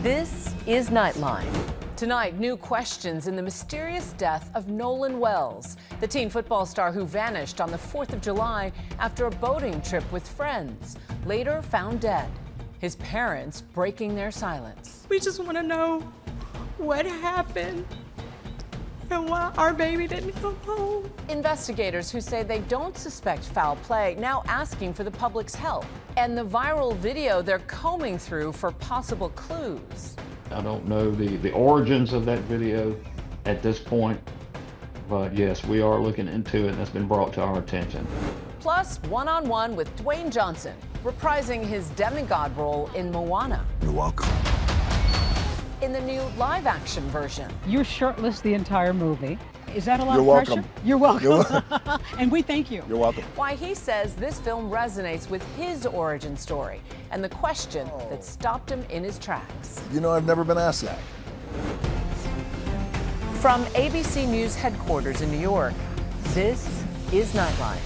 This is Nightline. Tonight, new questions in the mysterious death of Nolan Wells, the teen football star who vanished on the 4th of July after a boating trip with friends, later found dead. His parents breaking their silence. We just want to know what happened and why our baby didn't come home. Investigators who say they don't suspect foul play now asking for the public's help. And the viral video they're combing through for possible clues. I don't know the origins of that video at this point, but yes, we are looking into it and that's been brought to our attention. Plus, one-on-one with Dwayne Johnson, reprising his demigod role in Moana. You're welcome. In the new live-action version. You're shirtless the entire movie. Is that a lot You're of pressure? welcome. You're welcome. You're welcome. And we thank you. You're welcome. Why he says this film resonates with his origin story and the question that stopped him in his tracks. You know, I've never been asked that. From ABC News headquarters in New York, this is Nightline.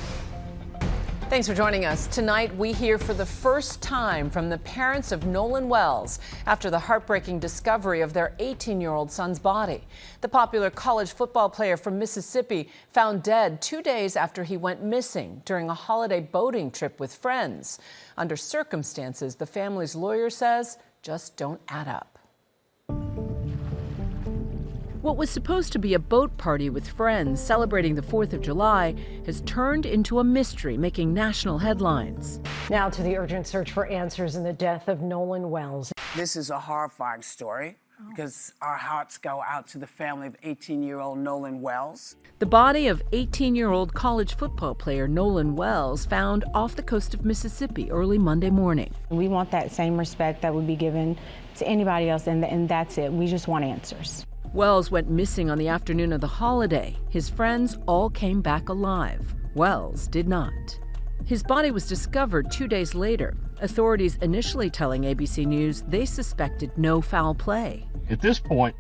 Thanks for joining us. Tonight, we hear for the first time from the parents of Nolan Wells after the heartbreaking discovery of their 18-year-old son's body. The popular college football player from Mississippi found dead 2 days after he went missing during a holiday boating trip with friends. Under circumstances the family's lawyer says just don't add up. What was supposed to be a boat party with friends celebrating the 4th of July has turned into a mystery making national headlines. Now to the urgent search for answers in the death of Nolan Wells. This is a horrifying story because our hearts go out to the family of 18-year-old Nolan Wells. The body of 18-year-old college football player Nolan Wells found off the coast of Mississippi early Monday morning. We want that same respect that would be given to anybody else, and that's it. We just want answers. Wells went missing on the afternoon of the holiday. His friends all came back alive. Wells did not. His body was discovered 2 days later. Authorities initially telling ABC News they suspected no foul play. At this point,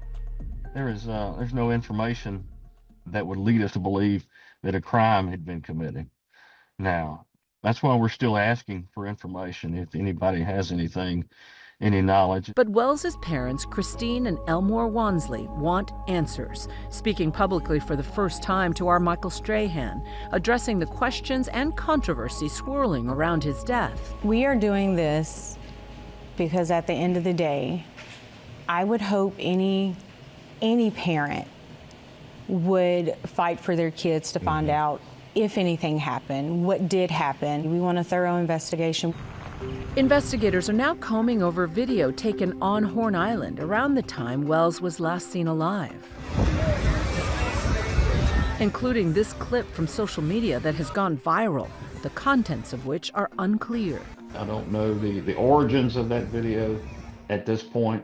there's no information that would lead us to believe that a crime had been committed. Now, that's why we're still asking for information if anybody has any knowledge. But Wells's parents, Christine and Elmore Wansley, want answers, speaking publicly for the first time to our Michael Strahan, addressing the questions and controversy swirling around his death. We are doing this because at the end of the day, I would hope any parent would fight for their kids to find out if anything happened, what did happen. We want a thorough investigation. Investigators are now combing over video taken on Horn Island around the time Wells was last seen alive, including this clip from social media that has gone viral, the contents of which are unclear. I don't know the origins of that video at this point,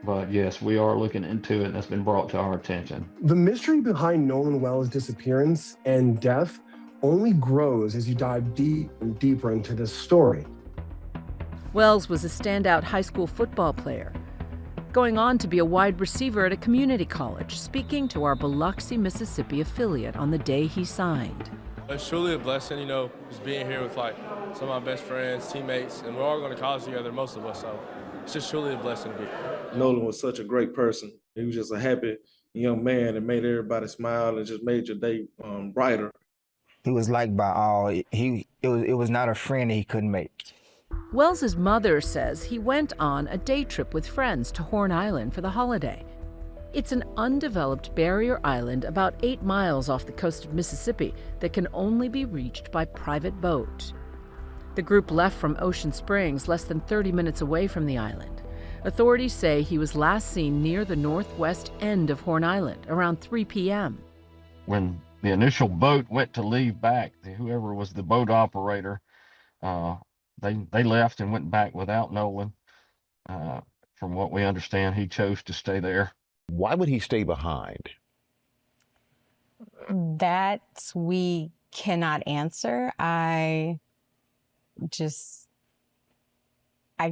but yes, we are looking into it and that's been brought to our attention. The mystery behind Nolan Wells' disappearance and death only grows as you dive deep and deeper into this story. Wells was a standout high school football player, going on to be a wide receiver at a community college, speaking to our Biloxi, Mississippi affiliate on the day he signed. It's truly a blessing, you know, just being here with like some of my best friends, teammates, and we're all going to college together, most of us, so it's just truly a blessing to be here. Nolan was such a great person. He was just a happy young man that made everybody smile and just made your day brighter. He was liked by all. It was not a friend that he couldn't make. Wells's mother says he went on a day trip with friends to Horn Island for the holiday. It's an undeveloped barrier island about 8 miles off the coast of Mississippi that can only be reached by private boat. The group left from Ocean Springs, less than 30 minutes away from the island. Authorities say he was last seen near the northwest end of Horn Island around 3 p.m. When the initial boat went to leave back, whoever was the boat operator, they left and went back without Nolan. From what we understand, he chose to stay there. Why would he stay behind? That we cannot answer. I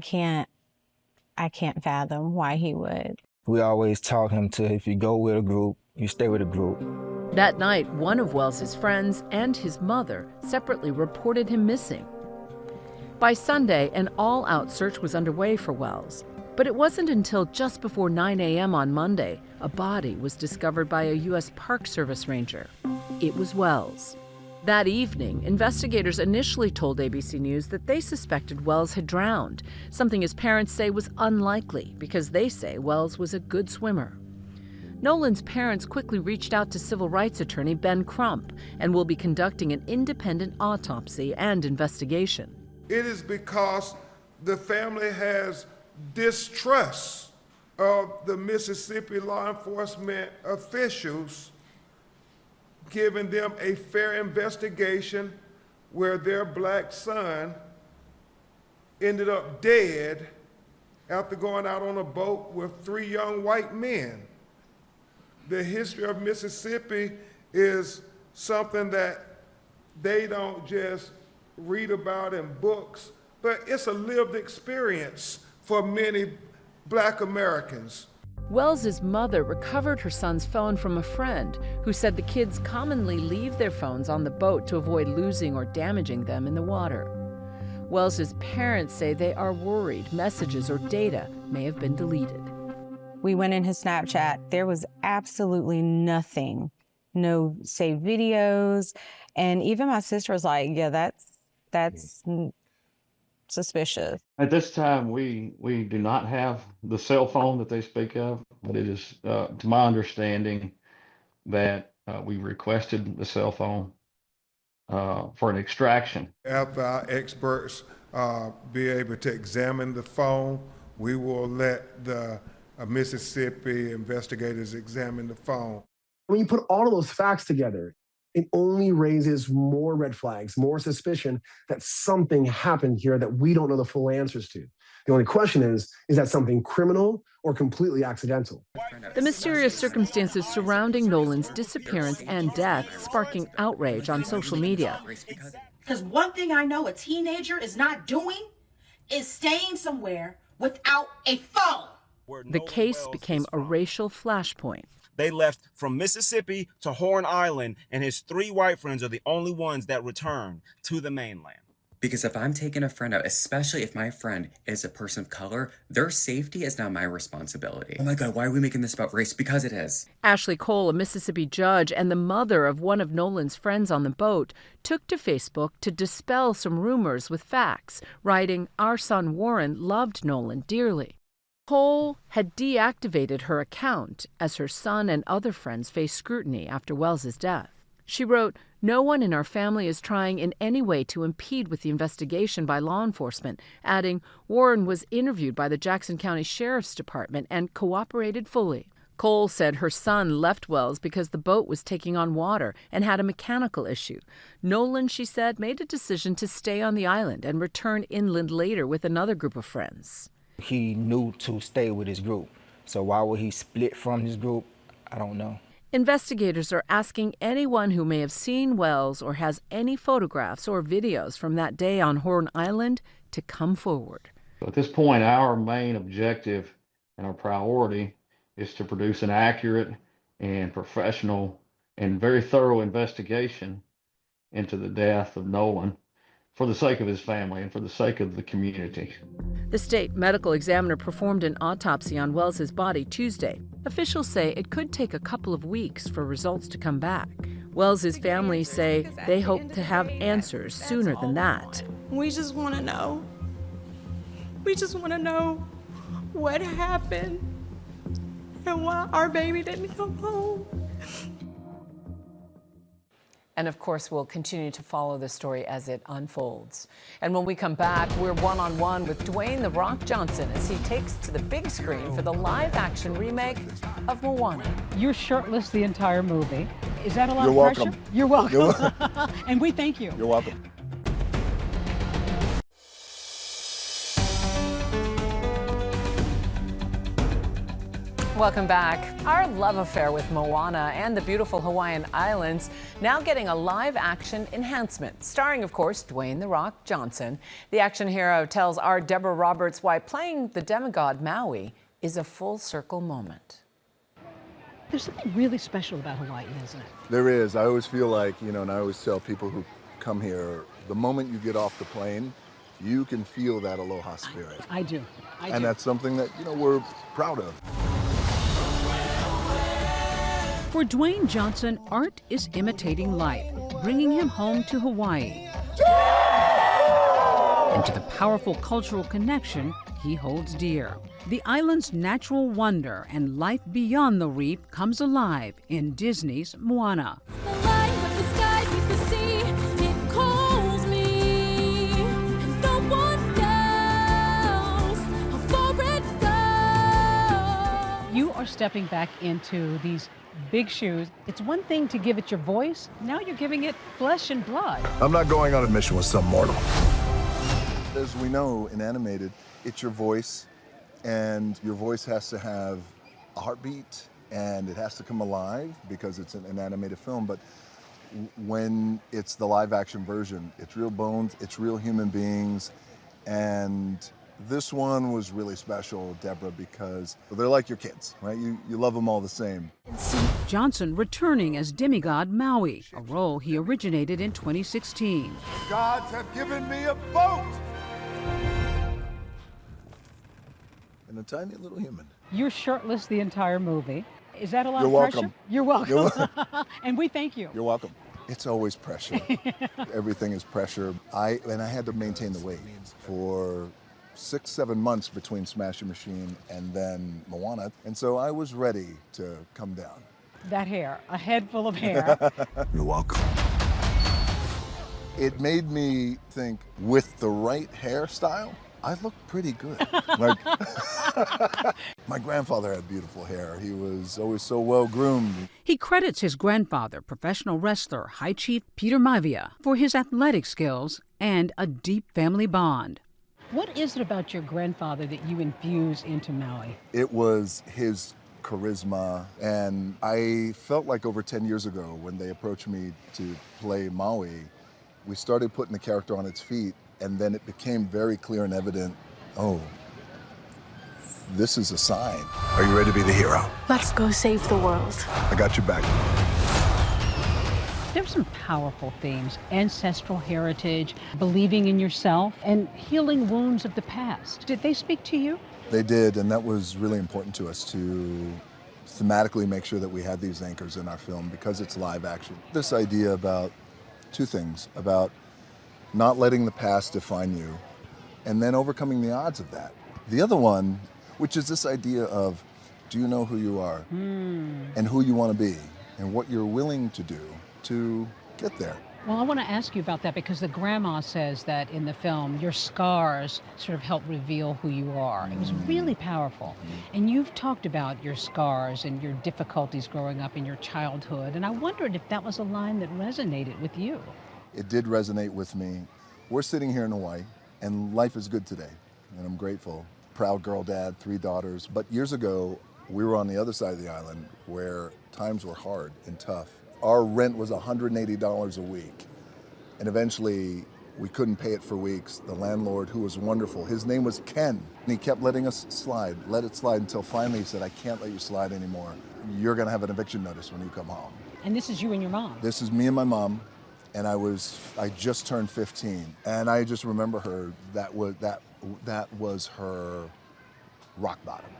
can't fathom why he would. We always taught him to, if you go with a group, you stay with a group. That night, one of Wells's friends and his mother separately reported him missing. By Sunday, an all-out search was underway for Wells, But it wasn't until just before 9 a.m. on Monday a body was discovered by a U.S. Park Service ranger. It was Wells. That evening, investigators initially told ABC News that they suspected Wells had drowned, something his parents say was unlikely because they say Wells was a good swimmer. Nolan's parents quickly reached out to civil rights attorney Ben Crump and will be conducting an independent autopsy and investigation. It is because the family has distrust of the Mississippi law enforcement officials giving them a fair investigation where their black son ended up dead after going out on a boat with 3 young white men. The history of Mississippi is something that they don't just read about in books, but it's a lived experience for many black Americans. Wells's mother recovered her son's phone from a friend who said the kids commonly leave their phones on the boat to avoid losing or damaging them in the water. Wells's parents say they are worried messages or data may have been deleted. We went in his Snapchat. There was absolutely nothing, no saved videos. And even my sister was like, yeah, that's suspicious. At this time, we do not have the cell phone that they speak of, but it is, to my understanding, that we requested the cell phone for an extraction. After our experts be able to examine the phone, we will let the Mississippi investigators examine the phone. When you put all of those facts together, it only raises more red flags, more suspicion that something happened here that we don't know the full answers to. The only question is that something criminal or completely accidental? The mysterious circumstances surrounding Nolan's disappearance and death sparking outrage on social media. Because one thing I know a teenager is not doing is staying somewhere without a phone. The case became a racial flashpoint. They left from Mississippi to Horn Island, and his 3 white friends are the only ones that returned to the mainland. Because if I'm taking a friend out, especially if my friend is a person of color, their safety is not my responsibility. Oh my God, why are we making this about race? Because it is. Ashley Cole, a Mississippi judge and the mother of one of Nolan's friends on the boat, took to Facebook to dispel some rumors with facts, writing, "Our son Warren loved Nolan dearly." Cole had deactivated her account as her son and other friends faced scrutiny after Wells's death. She wrote, "No one in our family is trying in any way to impede with the investigation by law enforcement," adding, "Warren was interviewed by the Jackson County Sheriff's Department and cooperated fully." Cole said her son left Wells because the boat was taking on water and had a mechanical issue. Nolan, she said, made a decision to stay on the island and return inland later with another group of friends. He knew to stay with his group. So why would he split from his group? I don't know. Investigators are asking anyone who may have seen Wells or has any photographs or videos from that day on Horn Island to come forward. At this point, our main objective and our priority is to produce an accurate and professional and very thorough investigation into the death of Nolan, for the sake of his family and for the sake of the community. The state medical examiner performed an autopsy on Wells's body Tuesday. Officials say it could take a couple of weeks for results to come back. Wells's family say they hope to have answers sooner than that. We just want to know. We just want to know what happened and why our baby didn't come home. And of course, we'll continue to follow the story as it unfolds. And when we come back, we're one-on-one with Dwayne "The Rock" Johnson as he takes to the big screen for the live-action remake of Moana. You're shirtless the entire movie. Is that a lot You're of welcome. pressure? You're welcome. And we thank you. You're welcome. Welcome back. Our love affair with Moana and the beautiful Hawaiian Islands now getting a live-action enhancement, starring, of course, Dwayne "The Rock" Johnson. The action hero tells our Deborah Roberts why playing the demigod Maui is a full-circle moment. There's something really special about Hawaii, isn't it? There is. I always feel like, and I always tell people who come here, the moment you get off the plane, you can feel that aloha spirit. I do. And that's something that, we're proud of. For Dwayne Johnson, art is imitating life, bringing him home to Hawaii and to the powerful cultural connection he holds dear. The island's natural wonder and life beyond the reef comes alive in Disney's Moana. You are stepping back into these big shoes. It's one thing to give it your voice. Now you're giving it flesh and blood. I'm not going on a mission with some mortal. As we know, in animated, it's your voice, and your voice has to have a heartbeat, and it has to come alive because it's an animated film. But when it's the live action version, it's real bones, it's real human beings. And this one was really special, Deborah, because they're like your kids, right? You love them all the same. Johnson returning as demigod Maui, a role he originated in 2016. Gods have given me a boat! And a tiny little human. You're shirtless the entire movie. Is that a lot You're of pressure? welcome. You're welcome. And we thank you. You're welcome. It's always pressure. Everything is pressure. I had to maintain the weight for 6-7 months between Smashing Machine and then Moana. And so I was ready to come down. That hair, a head full of hair. You're welcome. It made me think, with the right hairstyle, I look pretty good. Like, my grandfather had beautiful hair. He was always so well groomed. He credits his grandfather, professional wrestler High Chief Peter Maivia, for his athletic skills and a deep family bond. What is it about your grandfather that you infuse into Maui? It was his charisma, and I felt like over 10 years ago when they approached me to play Maui, we started putting the character on its feet, and then it became very clear and evident, oh, this is a sign. Are you ready to be the hero? Let's go save the world. I got your back. There's some powerful themes: ancestral heritage, believing in yourself, and healing wounds of the past. Did they speak to you? They did, and that was really important to us to thematically make sure that we had these anchors in our film because it's live action. This idea about two things, about not letting the past define you, and then overcoming the odds of that. The other one, which is this idea of, do you know who you are and who you want to be and what you're willing to do to get there? Well, I want to ask you about that because the grandma says that in the film, your scars sort of help reveal who you are. It was really powerful. And you've talked about your scars and your difficulties growing up in your childhood, and I wondered if that was a line that resonated with you. It did resonate with me. We're sitting here in Hawaii, and life is good today, and I'm grateful. Proud girl dad, 3 daughters. But years ago, we were on the other side of the island where times were hard and tough. Our rent was $180 a week, and eventually we couldn't pay it for weeks. The landlord, who was wonderful, his name was Ken, and he kept letting us slide, let it slide, until finally he said, I can't let you slide anymore. You're gonna have an eviction notice when you come home. And this is you and your mom? This is me and my mom. And I just turned 15, and I just remember her. That was her rock bottom.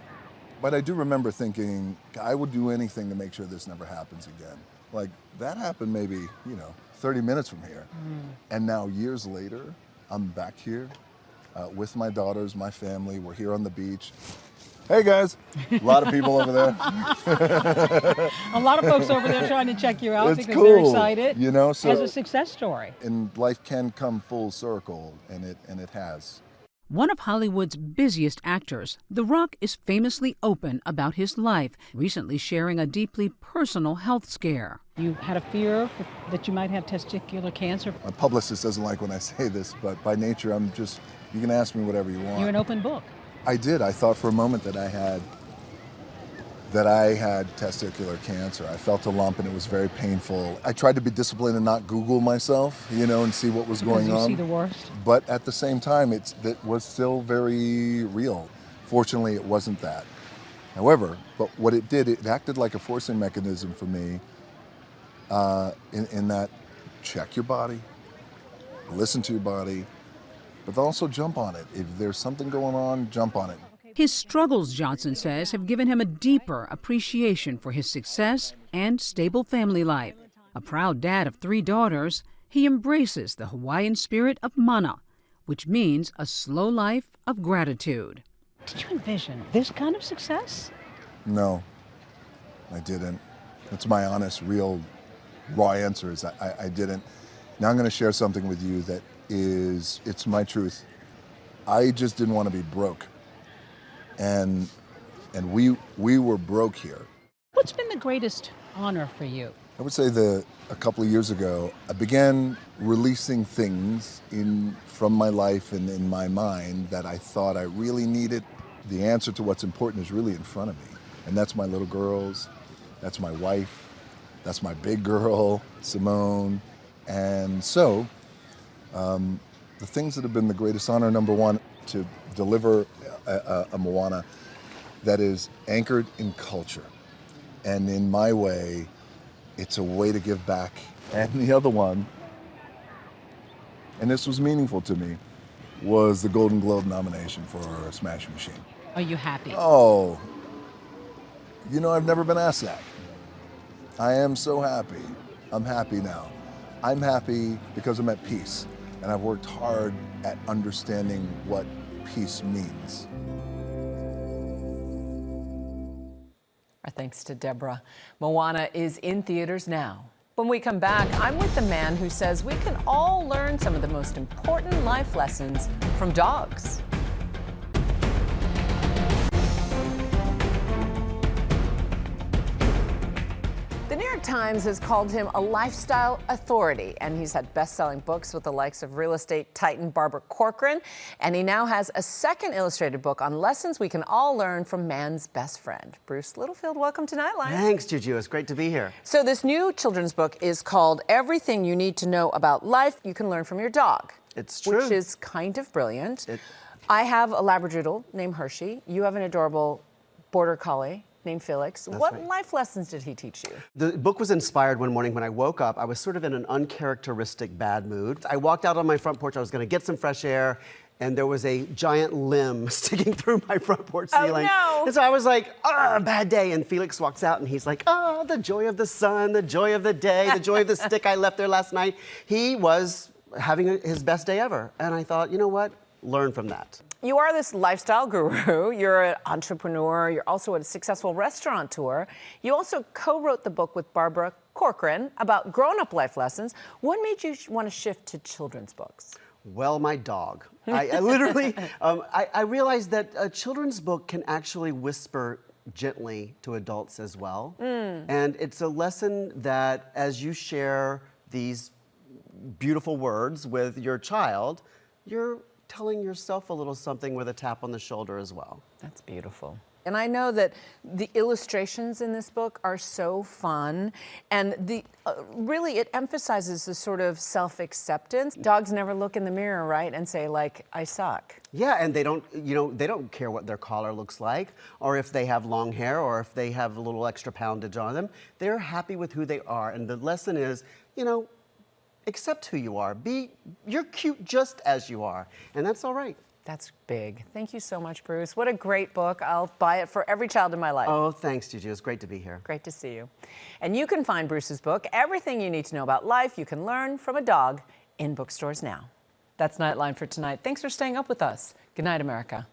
But I do remember thinking, I would do anything to make sure this never happens again. Like, that happened maybe 30 minutes from here, and now years later, I'm back here with my daughters, my family. We're here on the beach. Hey guys, a lot of people over there. A lot of folks over there trying to check you out It's because cool, they're excited. so as a success story. And life can come full circle, and it has. One of Hollywood's busiest actors, The Rock is famously open about his life, recently sharing a deeply personal health scare. You had a fear that you might have testicular cancer. My publicist doesn't like when I say this, but by nature, you can ask me whatever you want. You're an open book. I did. I thought for a moment that I had testicular cancer. I felt a lump and it was very painful. I tried to be disciplined and not Google myself, and see what was going on. Because you see the worst. But at the same time, it was still very real. Fortunately, it wasn't that. However, but what it did, it acted like a forcing mechanism for me in that check your body, listen to your body, but also jump on it. If there's something going on, jump on it. His struggles, Johnson says, have given him a deeper appreciation for his success and stable family life. A proud dad of 3 daughters, he embraces the Hawaiian spirit of mana, which means a slow life of gratitude. Did you envision this kind of success? No, I didn't. That's my honest, real, raw answer is I didn't. Now I'm going to share something with you that it's my truth. I just didn't want to be broke. And we were broke here. What's been the greatest honor for you? I would say a couple of years ago, I began releasing things from my life and in my mind that I thought I really needed. The answer to what's important is really in front of me. And that's my little girls, that's my wife, that's my big girl, Simone. And so, the things that have been the greatest honor, number one, to deliver a Moana that is anchored in culture. And in my way, it's a way to give back. And the other one, and this was meaningful to me, was the Golden Globe nomination for Smash Machine. Are you happy? Oh, you know, I've never been asked that. I am so happy. I'm happy now. I'm happy because I'm at peace, and I've worked hard at understanding what peace means. Our thanks to Deborah. Moana is in theaters now. When we come back, I'm with the man who says we can all learn some of the most important life lessons from dogs. The New York Times has called him a lifestyle authority, and he's had best-selling books with the likes of real estate titan Barbara Corcoran, and he now has a second illustrated book on lessons we can all learn from man's best friend. Bruce Littlefield, welcome to Nightline. Thanks, Juju. It's great to be here. So this new children's book is called Everything You Need to Know About Life You Can Learn from Your Dog. It's true. Which is kind of brilliant. I have a Labradoodle named Hershey. You have an adorable Border Collie named Felix. What life lessons did he teach you? The book was inspired one morning when I woke up. I was sort of in an uncharacteristic bad mood. I walked out on my front porch. I was going to get some fresh air, and there was a giant limb sticking through my front porch ceiling. Oh, no. And so I was like, bad day. And Felix walks out, and he's like, the joy of the sun, the joy of the day, the joy of the stick I left there last night. He was having his best day ever. And I thought, you know what? Learn from that. You are this lifestyle guru. You're an entrepreneur. You're also a successful restaurateur. You also co-wrote the book with Barbara Corcoran about grown-up life lessons. What made you want to shift to children's books? Well, my dog. I literally, I realized that a children's book can actually whisper gently to adults as well. And it's a lesson that as you share these beautiful words with your child, you're telling yourself a little something with a tap on the shoulder as well. That's beautiful. And I know that the illustrations in this book are so fun, and really it emphasizes the sort of self-acceptance. Dogs never look in the mirror, right, and say, like, I suck. Yeah, and they don't, they don't care what their collar looks like, or if they have long hair, or if they have a little extra poundage on them. They're happy with who they are, and the lesson is, accept who you are. You're cute just as you are, and that's all right. That's big. Thank you so much, Bruce. What a great book. I'll buy it for every child in my life. Oh, thanks, Gigi. It's great to be here. Great to see you. And you can find Bruce's book, Everything You Need to Know About Life You Can Learn from a Dog, in bookstores now. That's Nightline for tonight. Thanks for staying up with us. Good night, America.